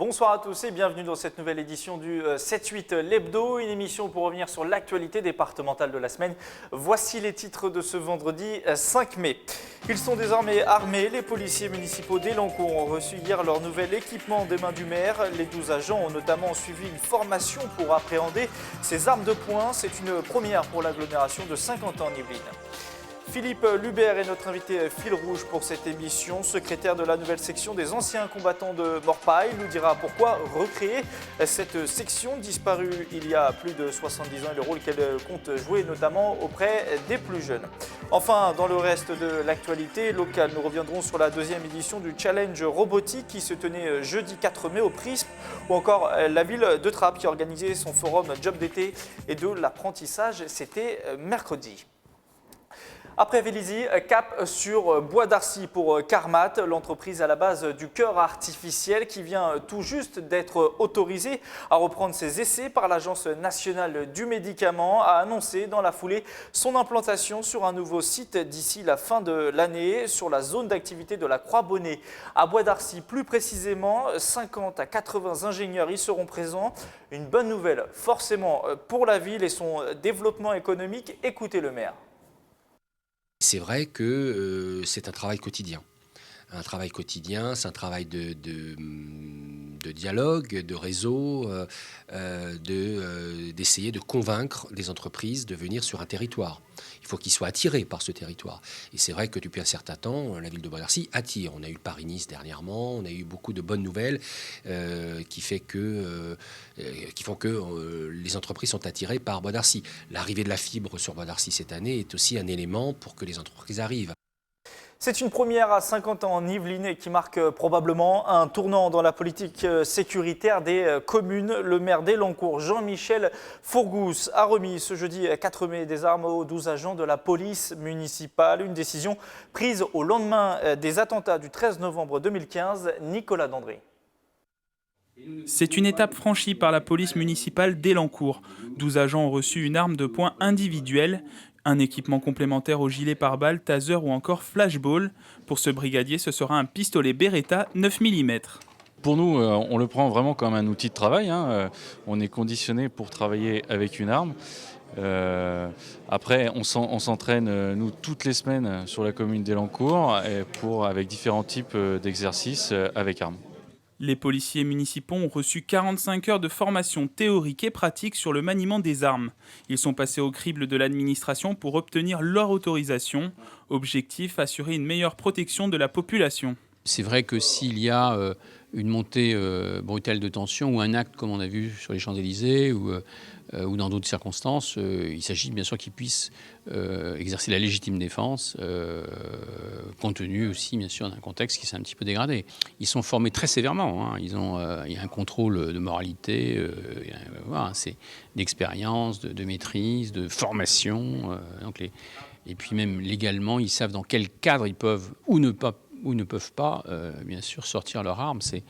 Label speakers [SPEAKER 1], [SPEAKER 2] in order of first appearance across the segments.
[SPEAKER 1] Bonsoir à tous et bienvenue dans cette nouvelle édition du 7-8 l'Hebdo, une émission pour revenir sur l'actualité départementale de la semaine. Voici les titres de ce vendredi 5 mai. Ils sont désormais armés. Les policiers municipaux d'Elancourt ont reçu hier leur nouvel équipement des mains du maire. Les 12 agents ont notamment suivi une formation pour appréhender ces armes de poing. C'est une première pour l'agglomération de Saint-Quentin-en-Yvelines. Philippe Lubert est notre invité fil rouge pour cette émission, secrétaire de la nouvelle section des anciens combattants de Morpaille. Il nous dira pourquoi recréer cette section disparue il y a plus de 70 ans et le rôle qu'elle compte jouer notamment auprès des plus jeunes. Enfin, dans le reste de l'actualité locale, nous reviendrons sur la deuxième édition du Challenge Robotique qui se tenait jeudi 4 mai au Prisme ou encore la ville de Trappes qui organisait son forum Job d'été et de l'apprentissage, c'était mercredi. Après Vélizy, cap sur Bois d'Arcy pour Carmat, l'entreprise à la base du cœur artificiel qui vient tout juste d'être autorisée à reprendre ses essais par l'Agence nationale du médicament, a annoncé dans la foulée son implantation sur un nouveau site d'ici la fin de l'année sur la zone d'activité de la Croix-Bonnet. À Bois d'Arcy, plus précisément, 50 à 80 ingénieurs y seront présents. Une bonne nouvelle forcément pour la ville et son développement économique. Écoutez le maire.
[SPEAKER 2] C'est vrai que c'est un travail quotidien. Un travail quotidien, c'est un travail de dialogue, de réseau, d'essayer de convaincre les entreprises de venir sur un territoire. Il faut qu'ils soient attirés par ce territoire. Et c'est vrai que depuis un certain temps, la ville de Bois d'Arcy attire. On a eu le Paris-Nice dernièrement, on a eu beaucoup de bonnes nouvelles qui font que les entreprises sont attirées par Bois d'Arcy. L'arrivée de la fibre sur Bois d'Arcy cette année est aussi un élément pour que les entreprises arrivent.
[SPEAKER 1] C'est une première à 50 ans en Yvelines qui marque probablement un tournant dans la politique sécuritaire des communes. Le maire d'Elancourt, Jean-Michel Fourgousse, a remis ce jeudi 4 mai des armes aux 12 agents de la police municipale. Une décision prise au lendemain des attentats du 13 novembre 2015. Nicolas Dandré.
[SPEAKER 3] C'est une étape franchie par la police municipale d'Elancourt. 12 agents ont reçu une arme de poing individuelle, un équipement complémentaire au gilet pare-balles, taser ou encore flashball. Pour ce brigadier, ce sera un pistolet Beretta 9 mm.
[SPEAKER 4] Pour nous, on le prend vraiment comme un outil de travail. On est conditionné pour travailler avec une arme. Après, on s'entraîne, nous, toutes les semaines sur la commune d'Elancourt avec différents types d'exercices avec armes.
[SPEAKER 3] Les policiers municipaux ont reçu 45 heures de formation théorique et pratique sur le maniement des armes. Ils sont passés au crible de l'administration pour obtenir leur autorisation. Objectif, assurer une meilleure protection de la population.
[SPEAKER 5] C'est vrai que s'il y a une montée brutale de tension ou un acte comme on a vu sur les Champs-Élysées ou dans d'autres circonstances, il s'agit bien sûr qu'ils puissent exercer la légitime défense, compte tenu aussi bien sûr d'un contexte qui s'est un petit peu dégradé. Ils sont formés très sévèrement, il y a un contrôle de moralité, c'est d'expérience, de maîtrise, de formation. Et puis même légalement, ils savent dans quel cadre ils peuvent ou ne peuvent pas, bien sûr, sortir leur arme. C'est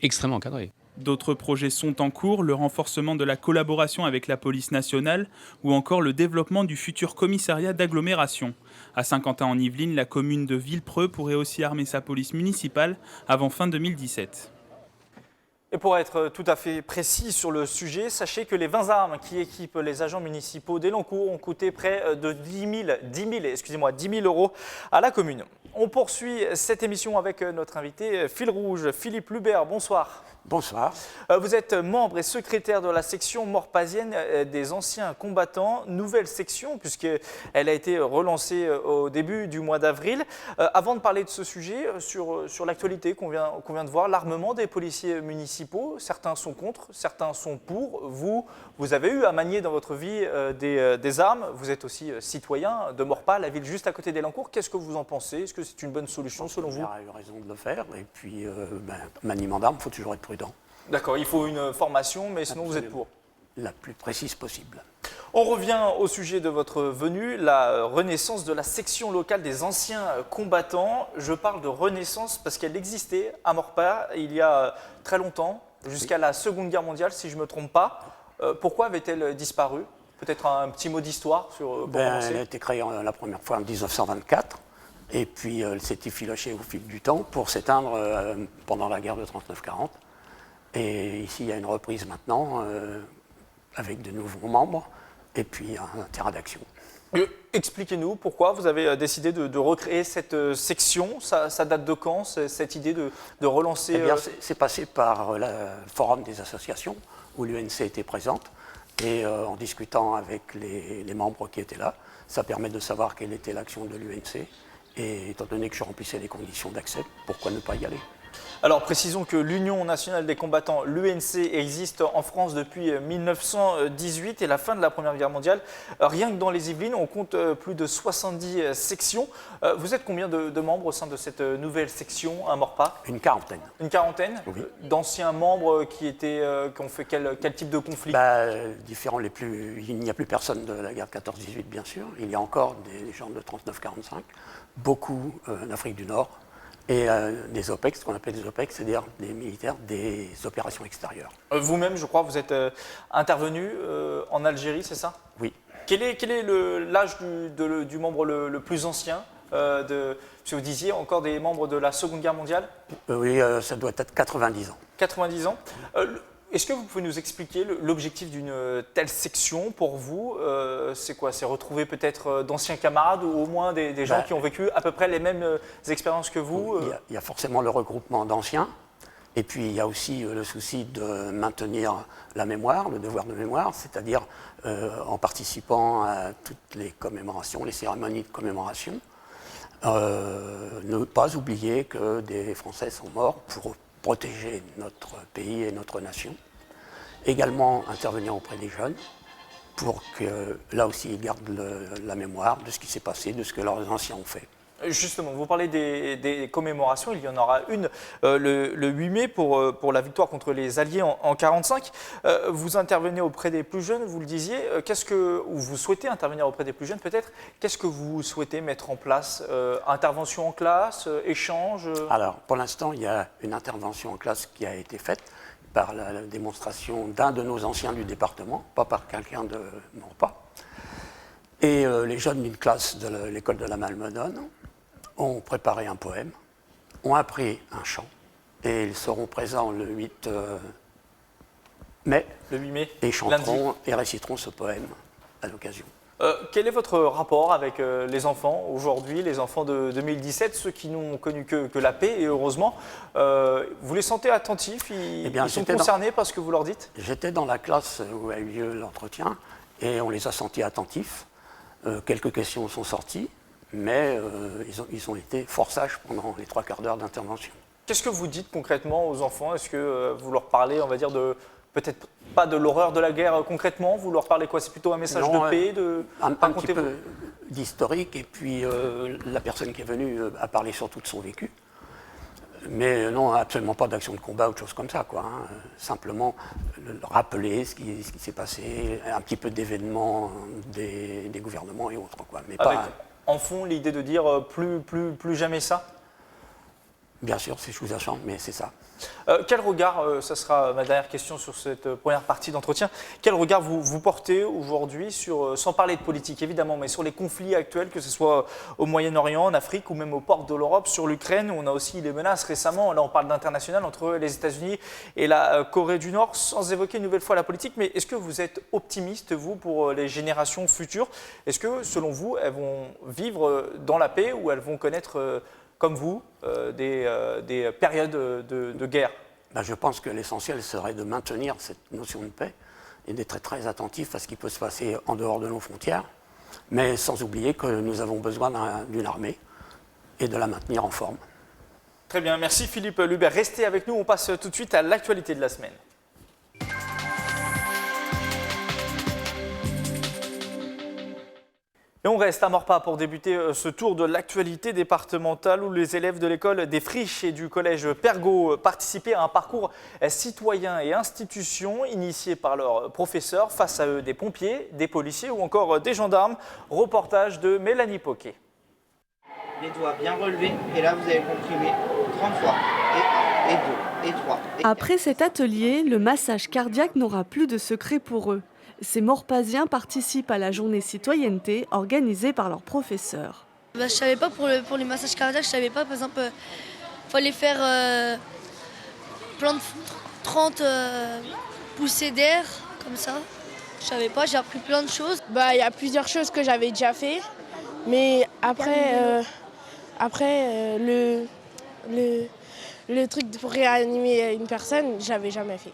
[SPEAKER 5] extrêmement encadré.
[SPEAKER 3] D'autres projets sont en cours, le renforcement de la collaboration avec la police nationale ou encore le développement du futur commissariat d'agglomération. À Saint-Quentin-en-Yvelines, la commune de Villepreux pourrait aussi armer sa police municipale avant fin 2017.
[SPEAKER 1] Et pour être tout à fait précis sur le sujet, sachez que les 20 armes qui équipent les agents municipaux d'Elancourt ont coûté près de 10 000 euros à la commune. On poursuit cette émission avec notre invité fil rouge, Philippe Lubert. Bonsoir.
[SPEAKER 6] Bonsoir.
[SPEAKER 1] Vous êtes membre et secrétaire de la section morpazienne des anciens combattants. Nouvelle section puisqu'elle a été relancée au début du mois d'avril. Avant de parler de ce sujet, sur l'actualité qu'on vient de voir, l'armement des policiers municipaux, certains sont contre, certains sont pour. Vous avez eu à manier dans votre vie des armes. Vous êtes aussi citoyen de Morpas, la ville juste à côté d'Elancourt. Qu'est-ce que vous en pensez? Est-ce que c'est une bonne solution selon vous?
[SPEAKER 6] Il a eu raison de le faire. Et puis, maniement d'armes, il faut toujours être prudent.
[SPEAKER 1] D'accord, il faut une formation, mais sinon vous êtes pour?
[SPEAKER 6] La plus précise possible.
[SPEAKER 1] On revient au sujet de votre venue, la renaissance de la section locale des anciens combattants. Je parle de renaissance parce qu'elle existait à Morpas il y a très longtemps, jusqu'à la Seconde Guerre mondiale, si je ne me trompe pas. Pourquoi avait-elle disparu? Peut-être un petit mot d'histoire sur commencer.
[SPEAKER 6] Elle a été créée la première fois en 1924. Et puis elle s'est effilochée au fil du temps pour s'éteindre pendant la guerre de 39-40. Et ici, il y a une reprise maintenant avec de nouveaux membres et puis un terrain d'action.
[SPEAKER 1] Expliquez-nous pourquoi vous avez décidé de recréer cette section. Ça date de quand, cette idée de relancer
[SPEAKER 6] Eh bien, c'est passé par le forum des associations où l'UNC était présente. Et en discutant avec les membres qui étaient là, ça permet de savoir quelle était l'action de l'UNC. Et étant donné que je remplissais les conditions d'accès, pourquoi ne pas y aller ?
[SPEAKER 1] Alors précisons que l'Union nationale des combattants, l'UNC, existe en France depuis 1918 et la fin de la Première Guerre mondiale. Rien que dans les Yvelines, on compte plus de 70 sections. Vous êtes combien de membres au sein de cette nouvelle section à Maurepas ?
[SPEAKER 6] Une quarantaine.
[SPEAKER 1] Une quarantaine ?
[SPEAKER 6] Oui.
[SPEAKER 1] D'anciens membres qui ont fait quel type de conflit ?
[SPEAKER 6] Différents il n'y a plus personne de la guerre de 14-18, bien sûr. Il y a encore des gens de 39-45, beaucoup en Afrique du Nord. Et des OPEX, ce qu'on appelle des OPEX, c'est-à-dire des militaires des opérations extérieures.
[SPEAKER 1] Vous-même, je crois, vous êtes intervenu en Algérie, c'est ça ?
[SPEAKER 6] Oui.
[SPEAKER 1] Quel est l'âge du membre le plus ancien parce que vous disiez encore des membres de la Seconde Guerre mondiale ?
[SPEAKER 6] Oui, ça doit être 90 ans.
[SPEAKER 1] 90 ans. Est-ce que vous pouvez nous expliquer l'objectif d'une telle section pour vous ? C'est quoi ? C'est retrouver peut-être d'anciens camarades ou au moins des gens qui ont vécu à peu près les mêmes expériences que vous
[SPEAKER 6] Il y a forcément le regroupement d'anciens. Et puis il y a aussi le souci de maintenir la mémoire, le devoir de mémoire, c'est-à-dire en participant à toutes les commémorations, les cérémonies de commémoration. Ne pas oublier que des Français sont morts pour protéger notre pays et notre nation. Également intervenir auprès des jeunes pour que là aussi ils gardent la mémoire de ce qui s'est passé, de ce que leurs anciens ont fait.
[SPEAKER 1] Justement, vous parlez des commémorations, il y en aura une le 8 mai pour la victoire contre les Alliés en 1945. Vous intervenez auprès des plus jeunes, vous le disiez, ou vous souhaitez intervenir auprès des plus jeunes peut-être, qu'est-ce que vous souhaitez mettre en place ? Intervention en classe, échange
[SPEAKER 6] Alors, pour l'instant, il y a une intervention en classe qui a été faite par la démonstration d'un de nos anciens du département, pas par quelqu'un de Maurepas. Et les jeunes d'une classe de l'école de la Malmenonne ont préparé un poème, ont appris un chant, et ils seront présents le 8 mai,
[SPEAKER 1] le 8 mai,
[SPEAKER 6] et chanteront et réciteront ce poème à l'occasion.
[SPEAKER 1] Quel est votre rapport avec les enfants aujourd'hui, les enfants de 2017, ceux qui n'ont connu que la paix, et heureusement, vous les sentez attentifs, ils sont concernés par ce que vous leur dites ?
[SPEAKER 6] J'étais dans la classe où a eu lieu l'entretien, et on les a sentis attentifs. Quelques questions sont sorties, mais ils ont été fort sages pendant les 3/4 d'heure d'intervention.
[SPEAKER 1] Qu'est-ce que vous dites concrètement aux enfants ? Est-ce que vous leur parlez, on va dire, peut-être pas de l'horreur de la guerre concrètement ? Vous leur parlez quoi ? C'est plutôt un message de paix
[SPEAKER 6] un petit peu d'historique, et puis la personne qui est venue a parlé surtout de son vécu. Mais non, absolument pas d'action de combat ou de choses comme ça, quoi, hein. Simplement rappeler ce qui s'est passé, un petit peu d'événements des gouvernements et autres, quoi. Mais
[SPEAKER 1] avec, en fond, l'idée de dire plus jamais ça ?
[SPEAKER 6] Bien sûr, c'est choussachant, mais c'est ça.
[SPEAKER 1] Quel regard, ça sera ma dernière question sur cette première partie d'entretien, quel regard vous portez aujourd'hui sur, sans parler de politique évidemment, mais sur les conflits actuels, que ce soit au Moyen-Orient, en Afrique ou même aux portes de l'Europe, sur l'Ukraine, où on a aussi des menaces récemment, là on parle d'international entre les États-Unis et la Corée du Nord, sans évoquer une nouvelle fois la politique, mais est-ce que vous êtes optimiste, vous, pour les générations futures ? Est-ce que, selon vous, elles vont vivre dans la paix ou elles vont connaître comme vous, des périodes de guerre ?
[SPEAKER 6] Je pense que l'essentiel serait de maintenir cette notion de paix et d'être très attentif à ce qui peut se passer en dehors de nos frontières, mais sans oublier que nous avons besoin d'une armée et de la maintenir en forme.
[SPEAKER 1] Très bien, merci Philippe Lubert. Restez avec nous, on passe tout de suite à l'actualité de la semaine. Et on reste à Maurepas pour débuter ce tour de l'actualité départementale où les élèves de l'école des Friches et du collège Pergaud participaient à un parcours citoyen et institution initié par leurs professeurs. Face à eux, des pompiers, des policiers ou encore des gendarmes. Reportage de Mélanie Poquet.
[SPEAKER 7] Les doigts bien relevés et là vous allez comprimer 30 fois. Et 1, et 2, et 3.
[SPEAKER 8] Après cet atelier, le massage cardiaque n'aura plus de secret pour eux. Ces Maurepasiens participent à la journée citoyenneté organisée par leurs professeurs.
[SPEAKER 9] Je ne savais pas pour les massages cardiaques, je ne savais pas, par exemple, il fallait faire plein 30 poussées d'air, comme ça. Je savais pas, j'ai appris plein de choses.
[SPEAKER 10] Il y a plusieurs choses que j'avais déjà fait, mais après le truc pour réanimer une personne, je l'avais jamais fait.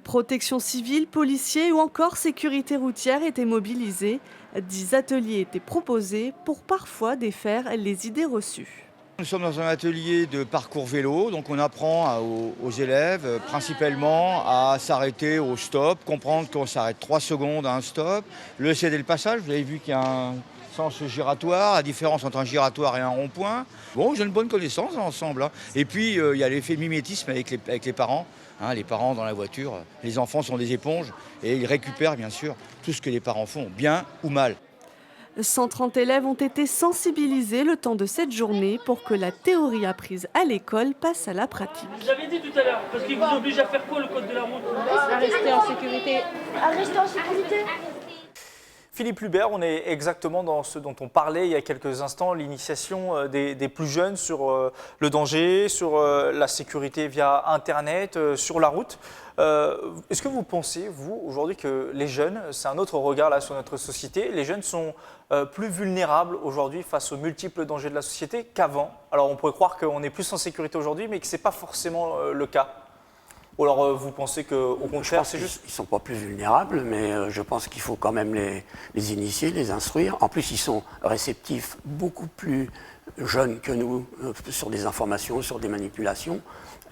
[SPEAKER 8] Protection civile, policiers ou encore sécurité routière étaient mobilisés. 10 ateliers étaient proposés pour parfois défaire les idées reçues.
[SPEAKER 11] Nous sommes dans un atelier de parcours vélo, donc on apprend aux élèves principalement à s'arrêter au stop, comprendre qu'on s'arrête 3 secondes à un stop, le céder le passage, vous avez vu qu'il y a un sens giratoire, la différence entre un giratoire et un rond-point. Bon, j'ai une bonne connaissance dans l'ensemble, hein. Et puis il y a l'effet mimétisme avec les parents. Hein, les parents dans la voiture, les enfants sont des éponges et ils récupèrent bien sûr tout ce que les parents font, bien ou mal.
[SPEAKER 8] 130 élèves ont été sensibilisés le temps de cette journée pour que la théorie apprise à l'école passe à la pratique.
[SPEAKER 12] Vous avez dit tout à l'heure, parce qu'il vous oblige à faire quoi le code de la route?
[SPEAKER 10] À rester en sécurité.
[SPEAKER 9] À rester en sécurité.
[SPEAKER 1] Philippe Lubert, on est exactement dans ce dont on parlait il y a quelques instants, l'initiation des plus jeunes sur le danger, sur la sécurité via Internet, sur la route. Est-ce que vous pensez, vous, aujourd'hui, que les jeunes, c'est un autre regard là sur notre société, les jeunes sont plus vulnérables aujourd'hui face aux multiples dangers de la société qu'avant? Alors on pourrait croire qu'on est plus en sécurité aujourd'hui, mais que ce n'est pas forcément le cas. Ou alors vous pensez qu'au contraire, c'est juste...
[SPEAKER 6] Ils ne sont pas plus vulnérables, mais je pense qu'il faut quand même les initier, les instruire. En plus, ils sont réceptifs beaucoup plus jeunes que nous sur des informations, sur des manipulations.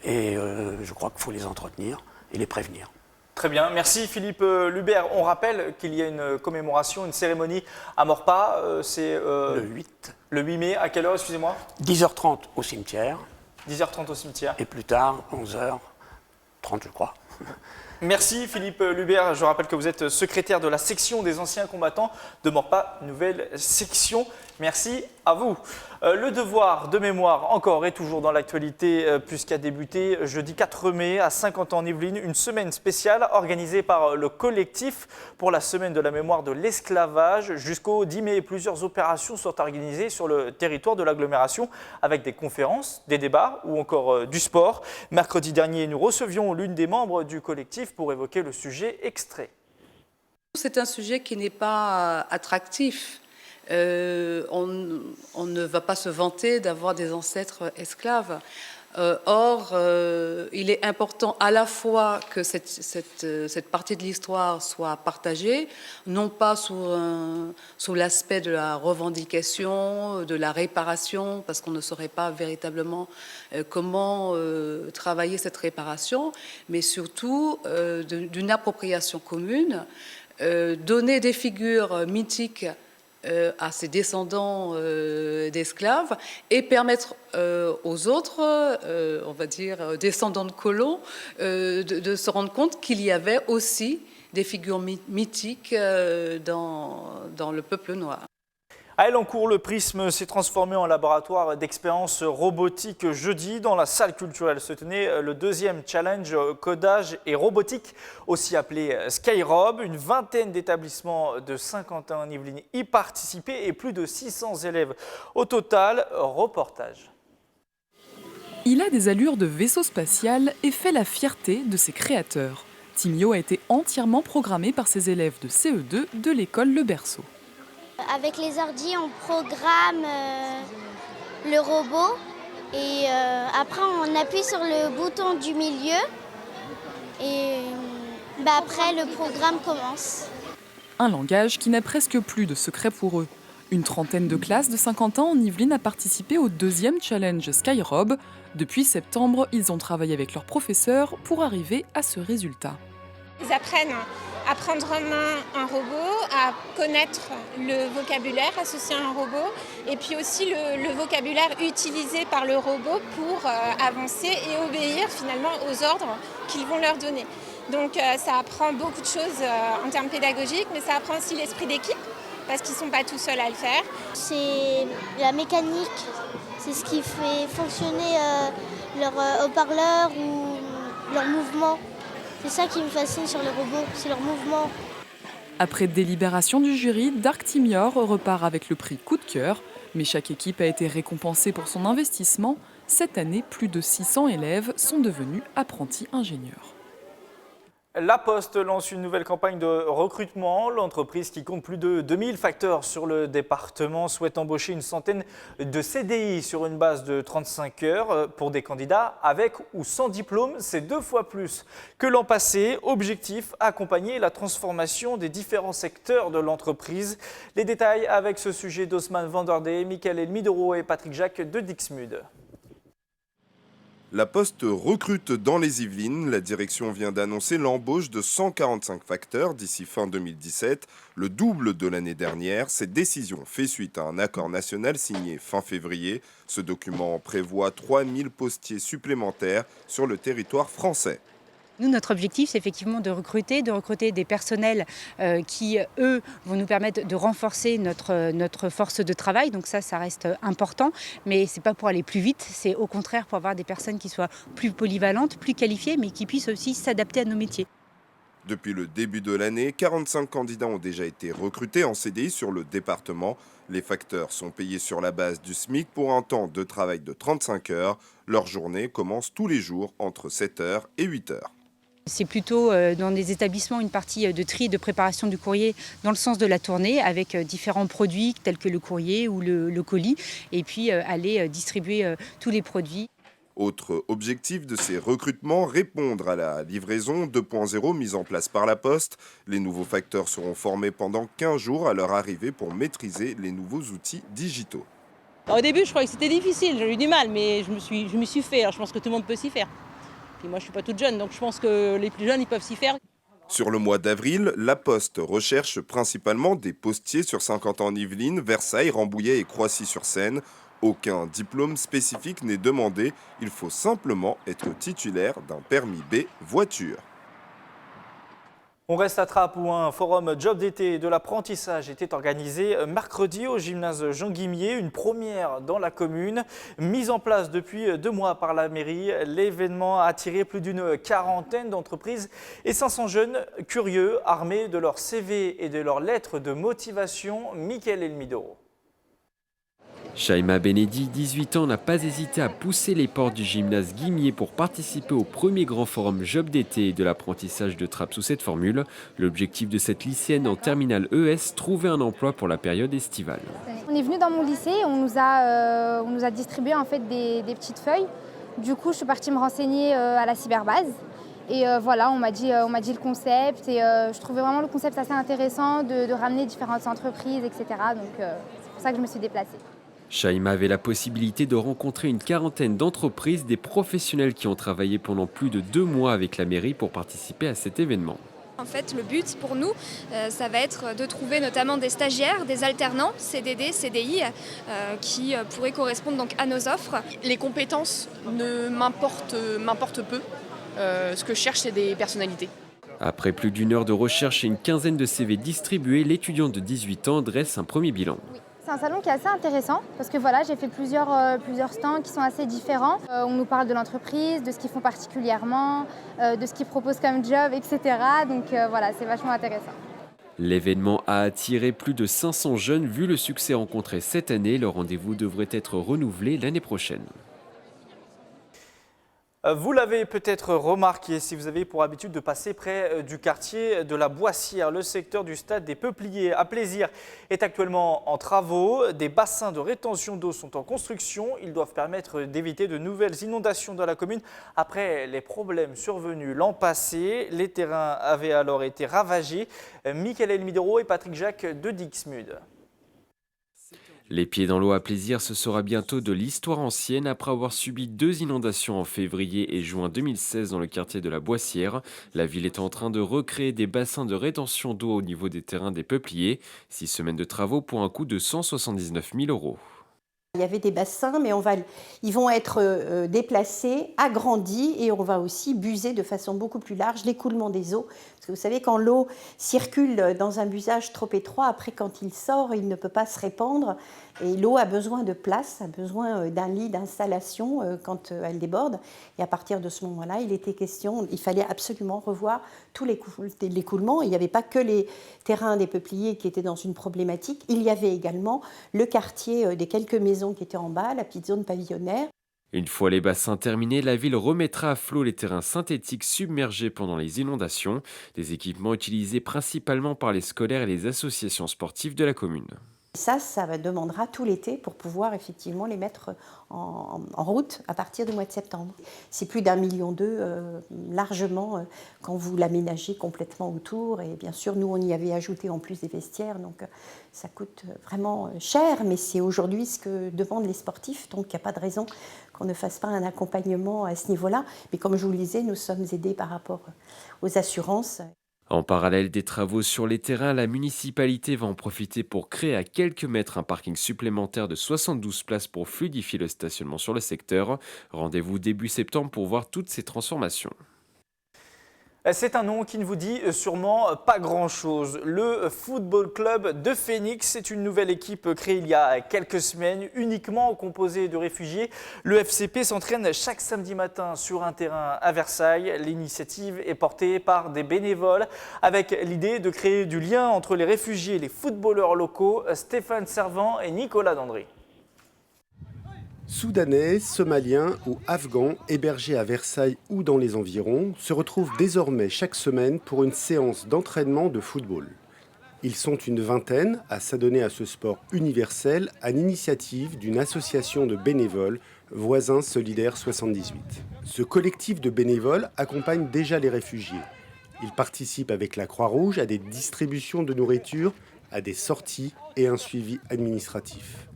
[SPEAKER 6] Et je crois qu'il faut les entretenir et les prévenir.
[SPEAKER 1] Très bien, merci Philippe Lubert. On rappelle qu'il y a une commémoration, une cérémonie à Maurepas. C'est
[SPEAKER 6] le 8.
[SPEAKER 1] Le 8 mai, à quelle heure, excusez-moi?
[SPEAKER 6] 10h30 au cimetière.
[SPEAKER 1] 10h30 au cimetière.
[SPEAKER 6] Et plus tard, 11h30, je crois.
[SPEAKER 1] Merci Philippe Lubert. Je rappelle que vous êtes secrétaire de la section des anciens combattants de Maurepas, nouvelle section. Merci à vous. Le devoir de mémoire encore et toujours dans l'actualité puisqu'a débuté jeudi 4 mai à Saint-Quentin-en-Yvelines une semaine spéciale organisée par le collectif pour la semaine de la mémoire de l'esclavage. Jusqu'au 10 mai, plusieurs opérations sont organisées sur le territoire de l'agglomération avec des conférences, des débats ou encore du sport. Mercredi dernier, nous recevions l'une des membres du collectif pour évoquer le sujet extrait.
[SPEAKER 13] C'est un sujet qui n'est pas attractif. On ne va pas se vanter d'avoir des ancêtres esclaves. Or, il est important à la fois que cette partie de l'histoire soit partagée, non pas sous l'aspect de la revendication, de la réparation, parce qu'on ne saurait pas véritablement comment travailler cette réparation, mais surtout d'une appropriation commune, donner des figures mythiques à ses descendants d'esclaves et permettre aux autres, on va dire, descendants de colons, de se rendre compte qu'il y avait aussi des figures mythiques dans le peuple noir.
[SPEAKER 1] À Elancourt, le Prisme s'est transformé en laboratoire d'expériences robotiques jeudi. Dans la salle culturelle se tenait le deuxième challenge codage et robotique, aussi appelé Skyrob. Une vingtaine d'établissements de Saint-Quentin-en-Yvelines y participaient et plus de 600 élèves au total. Reportage.
[SPEAKER 14] Il a des allures de vaisseau spatial et fait la fierté de ses créateurs. Timio a été entièrement programmé par ses élèves de CE2 de l'école Le Berceau.
[SPEAKER 15] Avec les ordi, on programme le robot et après on appuie sur le bouton du milieu et après le programme commence.
[SPEAKER 14] Un langage qui n'a presque plus de secret pour eux. Une trentaine de classes de Saint-Quentin en Yvelines a participé au deuxième challenge Skyrob. Depuis septembre, ils ont travaillé avec leurs professeurs pour arriver à ce résultat.
[SPEAKER 16] Ils apprennent à prendre en main un robot, à connaître le vocabulaire associé à un robot et puis aussi le vocabulaire utilisé par le robot pour avancer et obéir finalement aux ordres qu'ils vont leur donner. Donc ça apprend beaucoup de choses en termes pédagogiques, mais ça apprend aussi l'esprit d'équipe parce qu'ils ne sont pas tout seuls à le faire.
[SPEAKER 15] C'est la mécanique, c'est ce qui fait fonctionner leur haut-parleur ou leur mouvement. C'est ça qui me fascine sur les robots, c'est leur mouvement.
[SPEAKER 14] Après délibération du jury, Dark Timior repart avec le prix Coup de cœur. Mais chaque équipe a été récompensée pour son investissement. Cette année, plus de 600 élèves sont devenus apprentis ingénieurs.
[SPEAKER 1] La Poste lance une nouvelle campagne de recrutement. L'entreprise qui compte plus de 2000 facteurs sur le département souhaite embaucher une centaine de CDI sur une base de 35 heures pour des candidats avec ou sans diplôme. C'est 2 fois plus que l'an passé. Objectif, accompagner la transformation des différents secteurs de l'entreprise. Les détails avec ce sujet d'Osman Vanderdé, Michael Elmidoro et Patrick Jacques de Dixmude.
[SPEAKER 17] La Poste recrute dans les Yvelines. La direction vient d'annoncer l'embauche de 145 facteurs d'ici fin 2017, le double de l'année dernière. Cette décision fait suite à un accord national signé fin février. Ce document prévoit 3000 postiers supplémentaires sur le territoire français.
[SPEAKER 18] Nous, notre objectif, c'est effectivement de recruter des personnels qui, eux, vont nous permettre de renforcer notre force de travail. Donc ça reste important, mais ce n'est pas pour aller plus vite, c'est au contraire pour avoir des personnes qui soient plus polyvalentes, plus qualifiées, mais qui puissent aussi s'adapter à nos métiers.
[SPEAKER 17] Depuis le début de l'année, 45 candidats ont déjà été recrutés en CDI sur le département. Les facteurs sont payés sur la base du SMIC pour un temps de travail de 35 heures. Leur journée commence tous les jours entre 7h et 8h.
[SPEAKER 18] C'est plutôt dans des établissements une partie de tri et de préparation du courrier dans le sens de la tournée avec différents produits tels que le courrier ou le colis et puis aller distribuer tous les produits.
[SPEAKER 17] Autre objectif de ces recrutements, répondre à la livraison 2.0 mise en place par la Poste. Les nouveaux facteurs seront formés pendant 15 jours à leur arrivée pour maîtriser les nouveaux outils digitaux.
[SPEAKER 19] Au début, je croyais que c'était difficile, j'ai eu du mal, mais je me suis fait. Alors, je pense que tout le monde peut s'y faire. Puis moi, je ne suis pas toute jeune, donc je pense que les plus jeunes, ils peuvent s'y faire.
[SPEAKER 17] Sur le mois d'avril, la Poste recherche principalement des postiers sur 50 ans en Yvelines, Versailles, Rambouillet et Croissy-sur-Seine. Aucun diplôme spécifique n'est demandé, il faut simplement être titulaire d'un permis B voiture.
[SPEAKER 1] On reste à Trappes où un forum job d'été de l'apprentissage était organisé mercredi au gymnase Jean Guimier, une première dans la commune. Mise en place depuis 2 mois par la mairie, l'événement a attiré plus d'une quarantaine d'entreprises et 500 jeunes curieux armés de leur CV et de leurs lettres de motivation. Michael Elmidoro.
[SPEAKER 20] Shaima Benedi, 18 ans, n'a pas hésité à pousser les portes du gymnase Guimier pour participer au premier grand forum job d'été de l'apprentissage de Trappes sous cette formule. L'objectif de cette lycéenne en terminale ES, trouver un emploi pour la période estivale.
[SPEAKER 21] On est venu dans mon lycée, on nous a distribué en fait des petites feuilles. Du coup, je suis partie me renseigner à la cyberbase. Et voilà, on m'a dit le concept et je trouvais vraiment le concept assez intéressant de ramener différentes entreprises, etc. Donc c'est pour ça que je me suis déplacée.
[SPEAKER 20] Shaima avait la possibilité de rencontrer une quarantaine d'entreprises, des professionnels qui ont travaillé pendant plus de 2 mois avec la mairie pour participer à cet événement.
[SPEAKER 22] En fait, le but pour nous, ça va être de trouver notamment des stagiaires, des alternants, CDD, CDI, qui pourraient correspondre donc à nos offres.
[SPEAKER 23] Les compétences m'importent peu. Ce que je cherche, c'est des personnalités.
[SPEAKER 20] Après plus d'1 heure de recherche et une quinzaine de CV distribués, l'étudiante de 18 ans dresse un premier bilan.
[SPEAKER 21] Oui. C'est un salon qui est assez intéressant parce que voilà, j'ai fait plusieurs stands qui sont assez différents. On nous parle de l'entreprise, de ce qu'ils font particulièrement, de ce qu'ils proposent comme job, etc. Donc voilà, c'est vachement intéressant.
[SPEAKER 20] L'événement a attiré plus de 500 jeunes. Vu le succès rencontré cette année, le rendez-vous devrait être renouvelé l'année prochaine.
[SPEAKER 1] Vous l'avez peut-être remarqué si vous avez pour habitude de passer près du quartier de la Boissière. Le secteur du stade des Peupliers à Plaisir est actuellement en travaux. Des bassins de rétention d'eau sont en construction. Ils doivent permettre d'éviter de nouvelles inondations dans la commune. Après les problèmes survenus l'an passé, les terrains avaient alors été ravagés. Michael Elmidoro et Patrick Jacques de Dixmude.
[SPEAKER 20] Les pieds dans l'eau à Plaisir, ce sera bientôt de l'histoire ancienne après avoir subi 2 inondations en février et juin 2016 dans le quartier de la Boissière. La ville est en train de recréer des bassins de rétention d'eau au niveau des terrains des Peupliers. 6 semaines de travaux pour un coût de 179 000 €.
[SPEAKER 24] Il y avait des bassins, mais ils vont être déplacés, agrandis et on va aussi buser de façon beaucoup plus large l'écoulement des eaux. Parce que vous savez, quand l'eau circule dans un busage trop étroit, après quand il sort, il ne peut pas se répandre. Et l'eau a besoin de place, a besoin d'un lit d'installation quand elle déborde. Et à partir de ce moment-là, il fallait absolument revoir tout l'écoulement. Il n'y avait pas que les terrains des Peupliers qui étaient dans une problématique. Il y avait également le quartier des quelques maisons qui étaient en bas, la petite zone pavillonnaire.
[SPEAKER 20] Une fois les bassins terminés, la ville remettra à flot les terrains synthétiques submergés pendant les inondations, des équipements utilisés principalement par les scolaires et les associations sportives de la commune.
[SPEAKER 24] Ça demandera tout l'été pour pouvoir effectivement les mettre en route à partir du mois de septembre. C'est plus d'1,2 million largement quand vous l'aménagez complètement autour. Et bien sûr, nous, on y avait ajouté en plus des vestiaires, donc ça coûte vraiment cher, mais c'est aujourd'hui ce que demandent les sportifs, donc il n'y a pas de raison qu'on ne fasse pas un accompagnement à ce niveau-là. Mais comme je vous le disais, nous sommes aidés par rapport aux assurances.
[SPEAKER 20] En parallèle des travaux sur les terrains, la municipalité va en profiter pour créer à quelques mètres un parking supplémentaire de 72 places pour fluidifier le stationnement sur le secteur. Rendez-vous début septembre pour voir toutes ces transformations.
[SPEAKER 1] C'est un nom qui ne vous dit sûrement pas grand-chose. Le Football Club de Phoenix, c'est une nouvelle équipe créée il y a quelques semaines, uniquement composée de réfugiés. Le FCP s'entraîne chaque samedi matin sur un terrain à Versailles. L'initiative est portée par des bénévoles avec l'idée de créer du lien entre les réfugiés et les footballeurs locaux, Stéphane Servant et Nicolas Dandry.
[SPEAKER 2] Soudanais, Somaliens ou Afghans hébergés à Versailles ou dans les environs se retrouvent désormais chaque semaine pour une séance d'entraînement de football. Ils sont une vingtaine à s'adonner à ce sport universel à l'initiative d'une association de bénévoles, Voisins Solidaires 78. Ce collectif de bénévoles accompagne déjà les réfugiés. Ils participent avec la Croix-Rouge à des distributions de nourriture, à des sorties et un suivi administratif.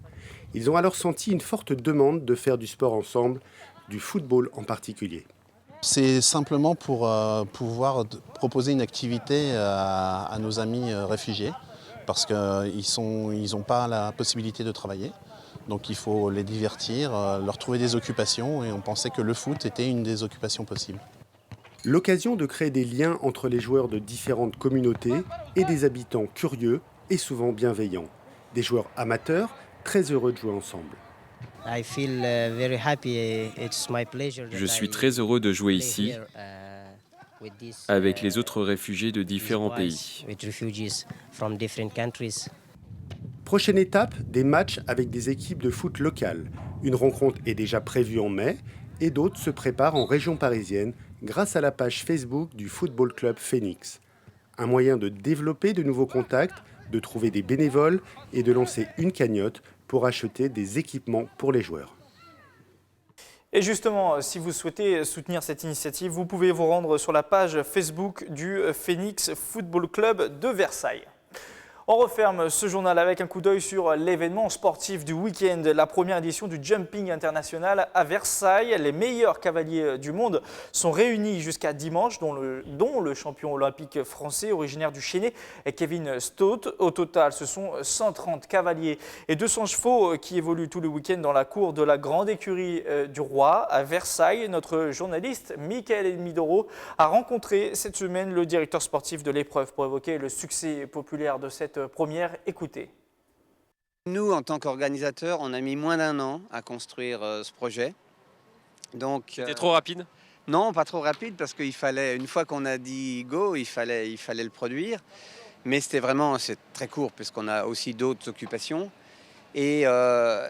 [SPEAKER 2] Ils ont alors senti une forte demande de faire du sport ensemble, du football en particulier.
[SPEAKER 3] C'est simplement pour pouvoir proposer une activité à nos amis réfugiés, parce qu'ils n'ont pas la possibilité de travailler. Donc il faut les divertir, leur trouver des occupations, et on pensait que le foot était une des occupations possibles.
[SPEAKER 2] L'occasion de créer des liens entre les joueurs de différentes communautés et des habitants curieux et souvent bienveillants. Des joueurs amateurs très heureux de jouer ensemble.
[SPEAKER 20] Je suis très heureux de jouer ici avec les autres réfugiés de différents pays.
[SPEAKER 2] Prochaine étape, des matchs avec des équipes de foot locales. Une rencontre est déjà prévue en mai et d'autres se préparent en région parisienne grâce à la page Facebook du Football Club Phoenix. Un moyen de développer de nouveaux contacts, de trouver des bénévoles et de lancer une cagnotte pour acheter des équipements pour les joueurs.
[SPEAKER 1] Et justement, si vous souhaitez soutenir cette initiative, vous pouvez vous rendre sur la page Facebook du Phoenix Football Club de Versailles. On referme ce journal avec un coup d'œil sur l'événement sportif du week-end, la première édition du Jumping International à Versailles. Les meilleurs cavaliers du monde sont réunis jusqu'à dimanche, dont le champion olympique français originaire du Chesnay, Kevin Stott. Au total, ce sont 130 cavaliers et 200 chevaux qui évoluent tout le week-end dans la cour de la grande écurie du Roi à Versailles. Notre journaliste Michael Midoro a rencontré cette semaine le directeur sportif de l'épreuve pour évoquer le succès populaire de cette première. Écoutez.
[SPEAKER 4] Nous, en tant qu'organisateurs, on a mis moins d'1 an à construire ce projet.
[SPEAKER 5] C'était trop rapide ?
[SPEAKER 4] Non, pas trop rapide, parce qu'il fallait, une fois qu'on a dit go, il fallait le produire. Mais c'est très court, puisqu'on a aussi d'autres occupations. Et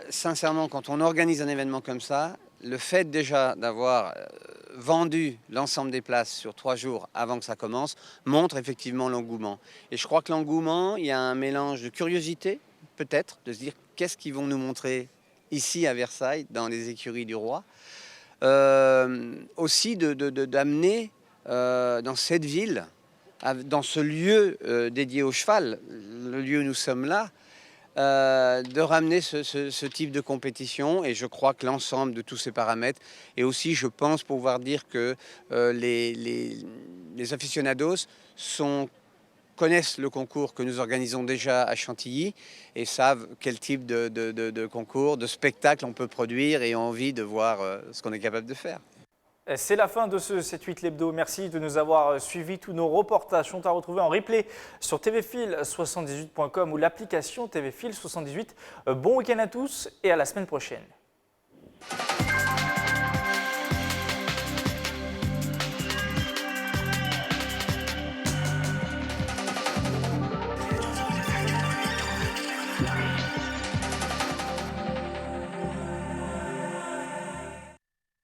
[SPEAKER 4] sincèrement, quand on organise un événement comme ça, le fait déjà d'avoir vendu l'ensemble des places sur 3 jours avant que ça commence montre effectivement l'engouement. Et je crois que l'engouement, il y a un mélange de curiosité, peut-être, de se dire qu'est-ce qu'ils vont nous montrer ici à Versailles, dans les écuries du Roi. Aussi d'amener dans cette ville, dans ce lieu dédié au cheval, le lieu où nous sommes là, de ramener ce type de compétition. Et je crois que l'ensemble de tous ces paramètres, et aussi je pense pouvoir dire que les aficionados connaissent le concours que nous organisons déjà à Chantilly et savent quel type de concours, de spectacle on peut produire et ont envie de voir ce qu'on est capable de faire.
[SPEAKER 1] C'est la fin de ce 7-8 l'hebdo. Merci de nous avoir suivis. Tous nos reportages sont à retrouver en replay sur tvfil78.com ou l'application TVFil78. Bon week-end à tous et à la semaine prochaine.